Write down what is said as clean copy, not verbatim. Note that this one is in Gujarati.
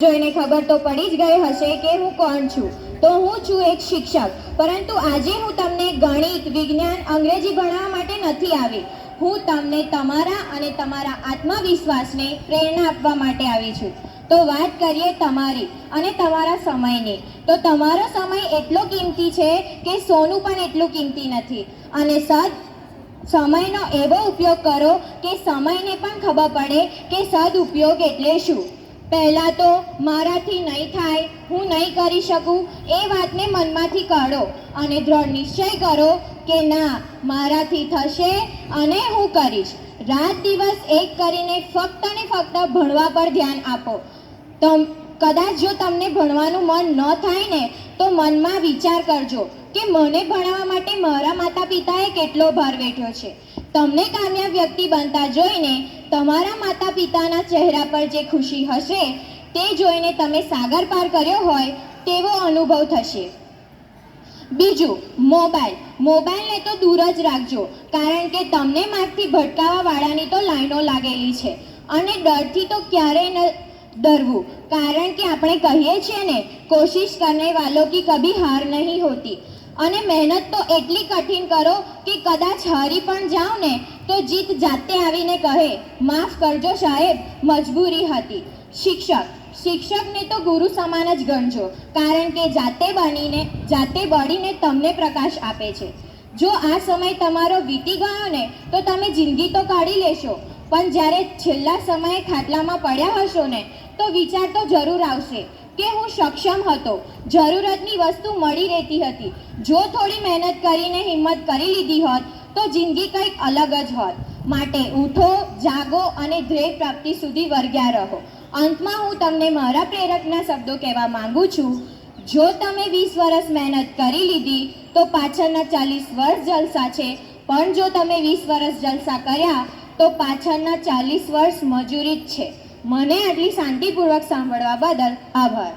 જોઈને ખબર તો પડી જ ગઈ હશે કે હું કોણ છું. તો હું છું એક શિક્ષક, પરંતુ આજે હું તમને ગણિત, વિજ્ઞાન, અંગ્રેજી ભણાવવા માટે નથી આવી. હું તમને તમારા અને તમારા આત્મવિશ્વાસને પ્રેરણા આપવા માટે આવી છું. તો વાત કરીએ તમારી અને તમારા સમયની. તો તમારો સમય એટલો કિંમતી છે કે સોનું પણ એટલું કિંમતી નથી. અને સમયનો એવો ઉપયોગ કરો કે સમયને પણ ખબર પડે કે સદઉપયોગ એટલે શું. પહેલાં તો મારાથી નહીં થાય, હું નહીં કરી શકું એ વાતને મનમાંથી કાઢો અને દ્રઢ નિશ્ચય કરો કે ના, મારાથી થશે અને હું કરીશ. રાત દિવસ એક કરીને ફક્ત ને ફક્ત ભણવા પર ધ્યાન આપો. કદાચ જો તમને ભણવાનું મન ન થાય ને તો મનમાં વિચાર કરજો કે મને ભણાવવા માટે મારા માતા પિતાએ કેટલો ભાર વેઠ્યો છે. તમને કામયાબ વ્યક્તિ બનતા જોઈને તમારા માતા પિતાના ચહેરા પર જે ખુશી હશે તે જોઈને તમે સાગર પાર કર્યો હોય તેવો અનુભવ થશે. બીજું, મોબાઈલને તો દૂર જ રાખજો, કારણ કે તમને માર્ગથી ભટકાવવા વાળાની તો લાઈનો લાગેલી છે. અને ડરથી તો ક્યારેય ન ડરવું, કારણ કે આપણે કહીએ છીએ ને, કોશિશ કરને વાલોं की કભી હાર નહીં હોતી. અને મહેનત તો એટલી કઠિન કરો કે કદાચ હારી પણ જાઓ ને તો જીત જાતે આવીને કહે, માફ કરજો સાહેબ, મજબૂરી હતી. શિક્ષકને તો ગુરુ સમાન જ ગણજો, કારણ કે જાતે બળીને તમને પ્રકાશ આપે છે. જો આ સમય તમારો વીતી ગયો ને તો તમે જિંદગી તો કાઢી લેશો, પણ જ્યારે છેલ્લા સમયે ખાટલામાં પડ્યા હશો ને તો વિચાર તો જરૂર આવશે કે હું સક્ષમ હતો, જરૂરતની વસ્તુ મળી રહેતી હતી. જો થોડી મહેનત કરીને હિંમત કરી લીધી હોત તો જિંદગી કંઈક અલગ જ હોત. માટે ઉઠો, જાગો અને ધ્યેય પ્રાપ્તિ સુધી વર્ગ્યા રહો. અંતમાં હું તમને મારા પ્રેરકના શબ્દો કહેવા માંગુ છું. જો તમે 20 વર્ષ મહેનત કરી લીધી તો પાછળના 40 વર્ષ જલસા છે, પણ જો તમે 20 વર્ષ જલસા કર્યા તો પાછળના 40 વર્ષ મજૂરી જ છે. મને આટલી શાંતિપૂર્વક સાંભળવા બદલ આભાર.